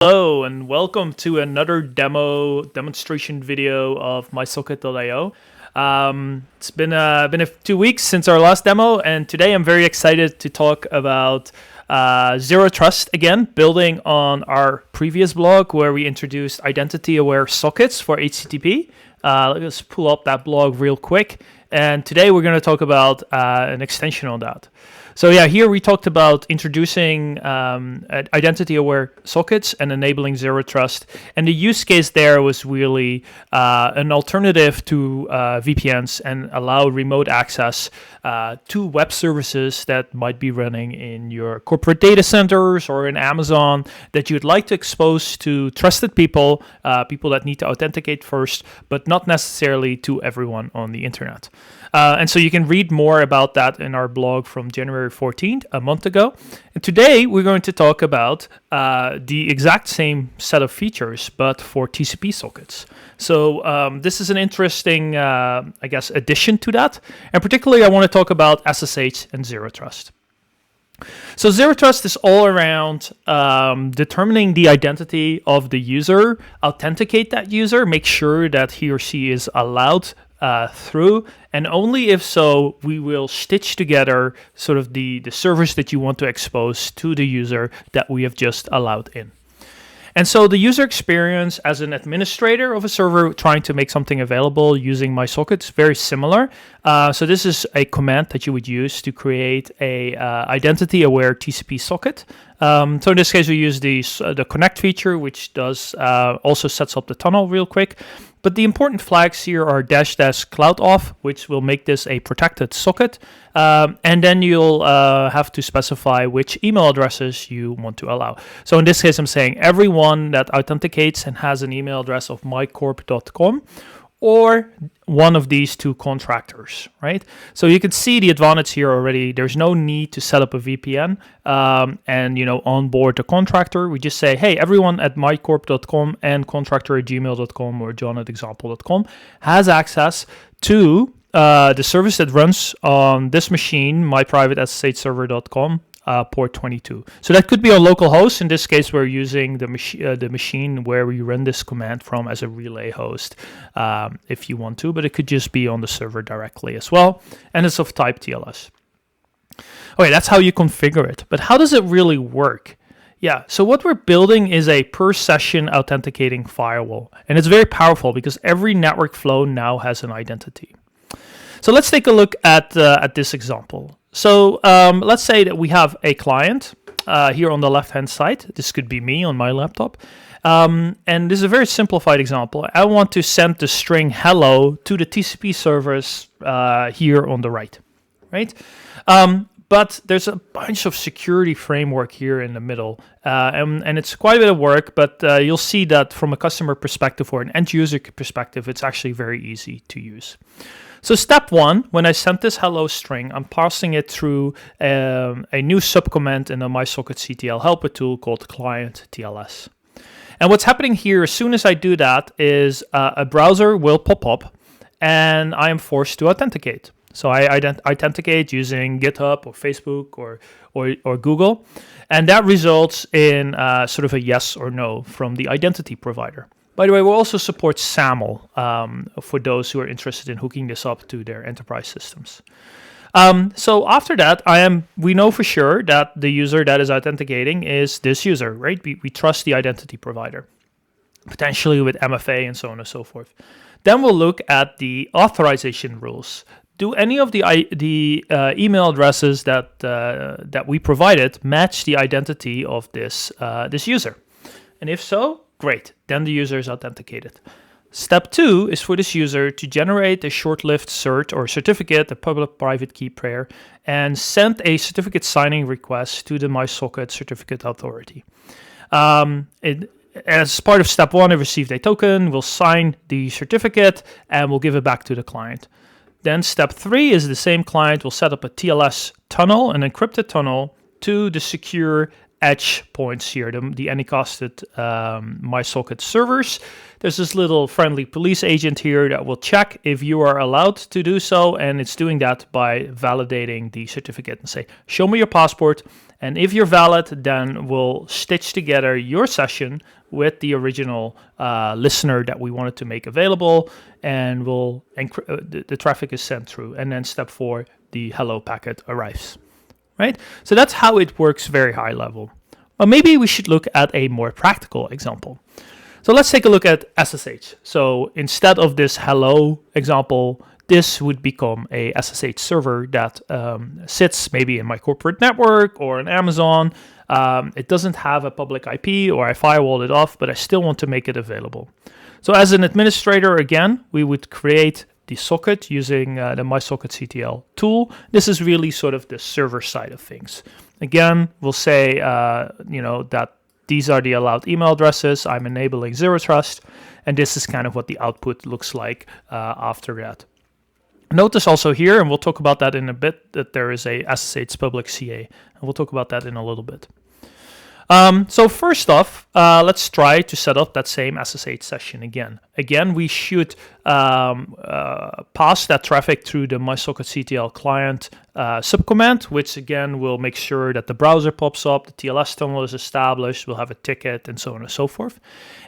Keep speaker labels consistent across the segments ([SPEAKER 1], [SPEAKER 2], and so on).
[SPEAKER 1] Hello and welcome to another demonstration video of MySocket.io. It's been a 2 weeks since our last demo, and today I'm very excited to talk about Zero Trust again, building on our previous blog where we introduced identity-aware sockets for HTTP. Let's pull up that blog real quick, and today we're going to talk about an extension on that. So yeah, here we talked about introducing identity-aware sockets and enabling zero trust. And the use case there was really an alternative to VPNs and allow remote access to web services that might be running in your corporate data centers or in Amazon that you'd like to expose to trusted people, people that need to authenticate first, but not necessarily to everyone on the internet. And so you can read more about that in our blog from January 14th, a month ago. And today we're going to talk about the exact same set of features, but for TCP sockets. So this is an interesting, addition to that. And particularly I want to talk about SSH and Zero Trust. So Zero Trust is all around determining the identity of the user, authenticate that user, make sure that he or she is allowed through, and only if so, we will stitch together sort of the servers that you want to expose to the user that we have just allowed in. And so the user experience as an administrator of a server trying to make something available using MySocket is very similar. So this is a command that you would use to create a identity-aware TCP socket. So in this case, we use the connect feature, which does also sets up the tunnel real quick. But the important flags here are -- cloud off, which will make this a protected socket. And then you'll have to specify which email addresses you want to allow. So in this case, I'm saying everyone that authenticates and has an email address of mycorp.com or one of these two contractors, right? So you can see the advantage here already. There's no need to set up a VPN and onboard the contractor. We just say, hey, everyone at mycorp.com and contractor@gmail.com or john@example.com has access to the service that runs on this machine, myprivate.shserver.com. Port 22. So that could be on localhost. In this case, we're using the machine where we run this command from as a relay host if you want to, but it could just be on the server directly as well. And it's of type TLS. Okay, that's how you configure it. But how does it really work? Yeah, so what we're building is a per session authenticating firewall. And it's very powerful because every network flow now has an identity. So let's take a look at this example. So let's say that we have a client here on the left-hand side. This could be me on my laptop. And this is a very simplified example. I want to send the string hello to the TCP service here on the right? But there's a bunch of security framework here in the middle. And it's quite a bit of work, but you'll see that from a customer perspective or an end user perspective, it's actually very easy to use. So step one, when I sent this hello string, I'm passing it through a new subcommand in the MySocket CTL helper tool called client TLS. And what's happening here, as soon as I do that, is a browser will pop up and I am forced to authenticate. So I authenticate using GitHub or Facebook or Google. And that results in sort of a yes or no from the identity provider. By the way, we'll also support SAML for those who are interested in hooking this up to their enterprise systems. So after that, we know for sure that the user that is authenticating is this user, right? We trust the identity provider, potentially with MFA and so on and so forth. Then we'll look at the authorization rules. Do any of the email addresses that we provided match the identity of this user? And if so, great, then the user is authenticated. Step two is for this user to generate a short-lived cert or certificate, a public-private key pair, and send a certificate signing request to the MySocket certificate authority. As part of step one, I received a token, we'll sign the certificate, and we'll give it back to the client. Then step three is the same client will set up a TLS tunnel, an encrypted tunnel, to the secure edge points here, the anycasted MySocket servers. There's this little friendly police agent here that will check if you are allowed to do so, and it's doing that by validating the certificate and say, show me your passport, and if you're valid, then we'll stitch together your session with the original listener that we wanted to make available, and the traffic is sent through, and then step 4, the hello packet arrives. Right? So that's how it works very high level. But maybe we should look at a more practical example. So let's take a look at SSH. So instead of this hello example, this would become a SSH server that sits maybe in my corporate network or in Amazon. It doesn't have a public IP, or I firewalled it off, but I still want to make it available. So as an administrator, again, we would create the socket using the MySocket CTL tool. This is really sort of the server side of things. Again, we'll say that these are the allowed email addresses. I'm enabling zero trust, and this is kind of what the output looks like after that. Notice also here, and we'll talk about that in a bit, that there is a SSH public CA, and we'll talk about that in a little bit. So first off, let's try to set up that same SSH session again. Again, we should pass that traffic through the MySocket CTL client subcommand, which again will make sure that the browser pops up, the TLS tunnel is established, we'll have a ticket, and so on and so forth.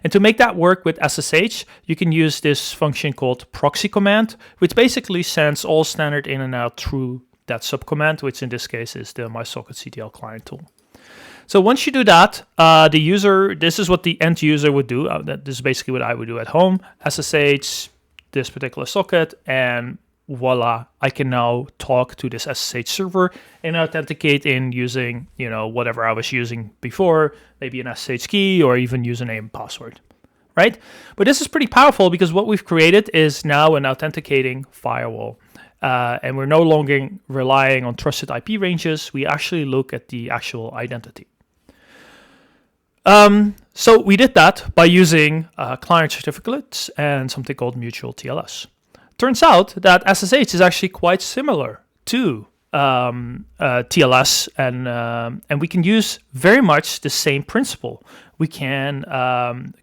[SPEAKER 1] And to make that work with SSH, you can use this function called proxy command, which basically sends all standard in and out through that subcommand, which in this case is the MySocket CTL client tool. So once you do that, the user, this is what the end user would do. This is basically what I would do at home. SSH, this particular socket, and voila, I can now talk to this SSH server and authenticate in using, whatever I was using before, maybe an SSH key or even username and password, right? But this is pretty powerful because what we've created is now an authenticating firewall. And we're no longer relying on trusted IP ranges. We actually look at the actual identity. So we did that by using client certificates and something called mutual TLS. Turns out that SSH is actually quite similar to TLS, and we can use very much the same principle. We can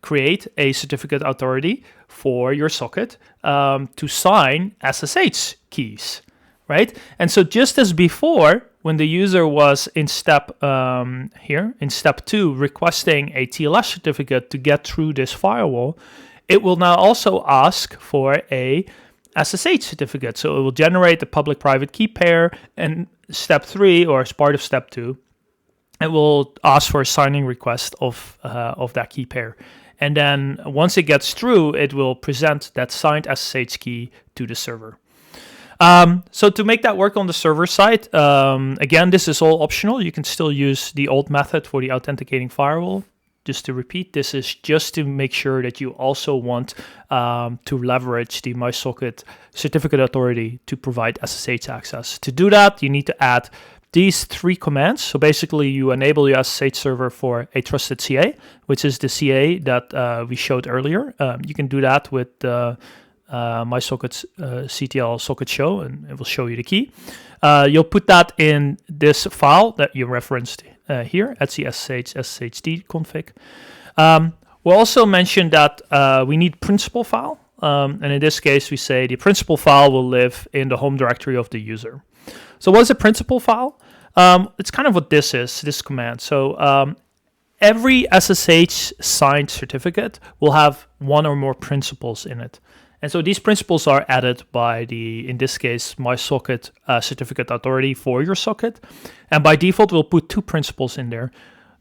[SPEAKER 1] create a certificate authority for your socket to sign SSH keys, right? And so just as before, when the user was in step 2, requesting a TLS certificate to get through this firewall, it will now also ask for a SSH certificate. So it will generate the public-private key pair, and step 3, or as part of step 2, it will ask for a signing request of that key pair. And then once it gets through, it will present that signed SSH key to the server. So to make that work on the server side, again, this is all optional. You can still use the old method for the authenticating firewall. Just to repeat, this is just to make sure that you also want to leverage the MySocket certificate authority to provide SSH access. To do that, you need to add these 3 commands. So basically, you enable your SSH server for a trusted CA, which is the CA that we showed earlier. You can do that with MySocket's CTL socket show, and it will show you the key. You'll put that in this file that you referenced here, etc sshd config. We'll also mention that we need principal file, and in this case, we say the principal file will live in the home directory of the user. So what is a principal file? It's kind of what this is, this command. So every SSH signed certificate will have one or more principals in it. And so these principals are added by the, in this case, MySocket certificate authority for your socket. And by default, we'll put 2 principals in there.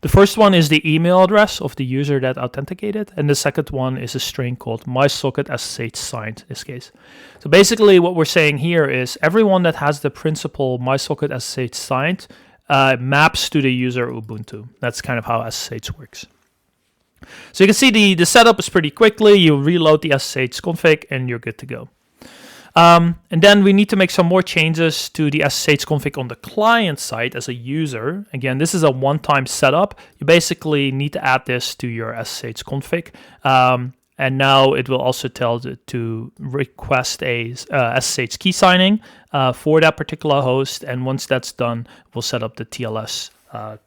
[SPEAKER 1] The first one is the email address of the user that authenticated. And the second one is a string called MySocket SSH signed, in this case. So basically what we're saying here is everyone that has the principal MySocket SSH signed maps to the user Ubuntu. That's kind of how SSH works. So you can see the setup is pretty quickly. You reload the SSH config and you're good to go. And then we need to make some more changes to the SSH config on the client side as a user. Again, this is a one-time setup. You basically need to add this to your SSH config. And now it will also tell it to request a SSH key signing for that particular host. And once that's done, we'll set up the TLS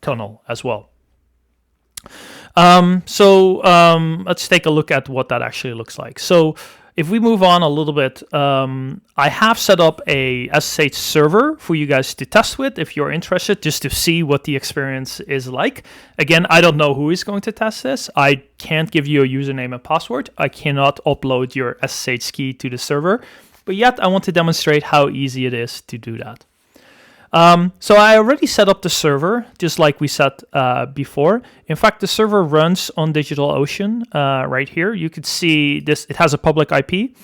[SPEAKER 1] tunnel as well. Let's take a look at what that actually looks like. So if we move on a little bit, I have set up a SSH server for you guys to test with if you're interested, just to see what the experience is like. Again, I don't know who is going to test this. I can't give you a username and password. I cannot upload your SSH key to the server, but yet I want to demonstrate how easy it is to do that. So I already set up the server, just like we said before. In fact, the server runs on DigitalOcean right here. You could see this, it has a public IP,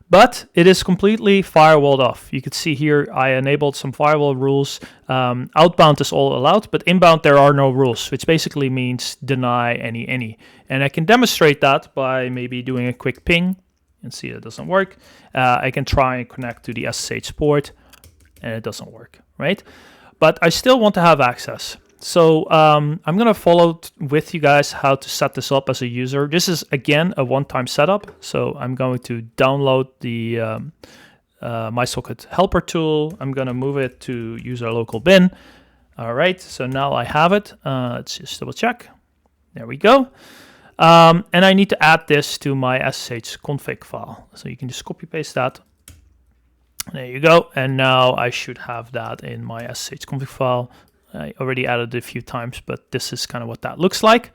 [SPEAKER 1] but it is completely firewalled off. You could see here I enabled some firewall rules. Outbound is all allowed, but inbound there are no rules, which basically means deny any. And I can demonstrate that by maybe doing a quick ping and see it doesn't work. I can try and connect to the SSH port and it doesn't work, right? But I still want to have access. So I'm going to follow with you guys how to set this up as a user. This is, again, a one-time setup. So I'm going to download the MySocket helper tool. I'm going to move it to user local bin. All right, so now I have it. Let's just double check. There we go. And I need to add this to my SSH config file. So you can just copy paste that. There you go. And now I should have that in my SSH config file. I already added it a few times, but this is kind of what that looks like.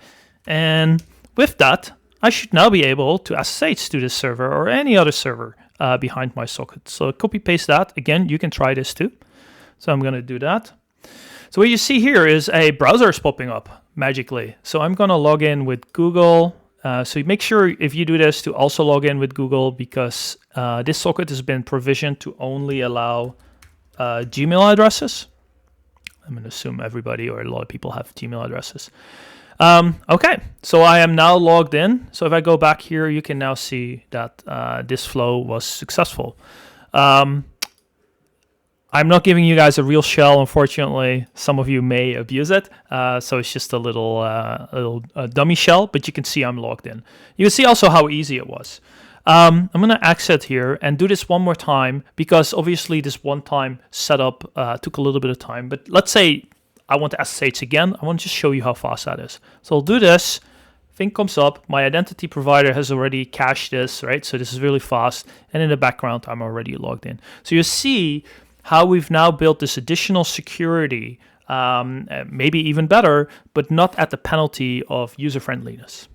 [SPEAKER 1] And with that, I should now be able to SSH to this server or any other server behind MySocket. So copy paste that. Again, you can try this too. So I'm going to do that. So what you see here is a browser is popping up magically. So I'm going to log in with Google. So make sure if you do this to also log in with Google, because this socket has been provisioned to only allow Gmail addresses. I'm going to assume everybody or a lot of people have Gmail addresses. Okay, so I am now logged in. So if I go back here, you can now see that this flow was successful. I'm not giving you guys a real shell, unfortunately. Some of you may abuse it, so it's just a little dummy shell, but you can see I'm logged in. You can see also how easy it was. I'm going to exit here and do this one more time, because obviously this one-time setup took a little bit of time. But let's say I want to SSH again. I want to just show you how fast that is. So I'll do this. Thing comes up. My identity provider has already cached this, right? So this is really fast. And in the background, I'm already logged in. So you see how we've now built this additional security, maybe even better, but not at the penalty of user-friendliness.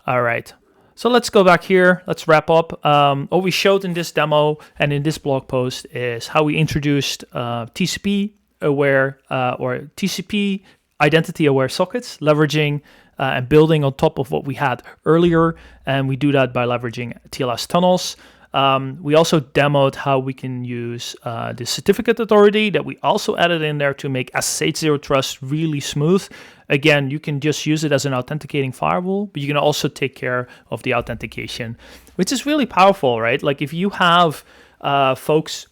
[SPEAKER 1] All right, so let's go back here. Let's wrap up. What we showed in this demo and in this blog post is how we introduced TCP-aware or TCP identity-aware sockets, leveraging and building on top of what we had earlier, and we do that by leveraging TLS tunnels. We also demoed how we can use the certificate authority that we also added in there to make SSH Zero Trust really smooth. Again, you can just use it as an authenticating firewall, but you can also take care of the authentication, which is really powerful, right? Like if you have folks,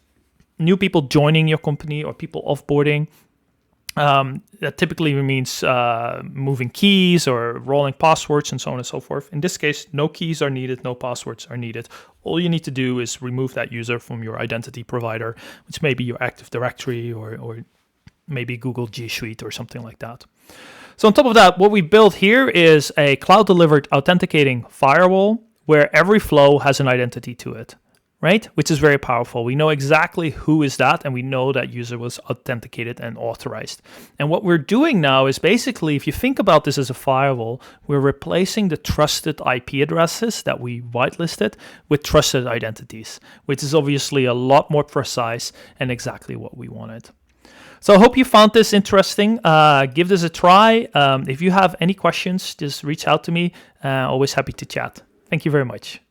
[SPEAKER 1] new people joining your company or people offboarding, that typically means moving keys or rolling passwords and so on and so forth. In this case, no keys are needed, no passwords are needed. All you need to do is remove that user from your identity provider, which may be your Active Directory or maybe Google G Suite or something like that. So on top of that, what we built here is a cloud-delivered authenticating firewall where every flow has an identity to it, right? Which is very powerful. We know exactly who is that, and we know that user was authenticated and authorized. And what we're doing now is basically, if you think about this as a firewall, we're replacing the trusted IP addresses that we whitelisted with trusted identities, which is obviously a lot more precise and exactly what we wanted. So I hope you found this interesting. Give this a try. If you have any questions, just reach out to me. Always happy to chat. Thank you very much.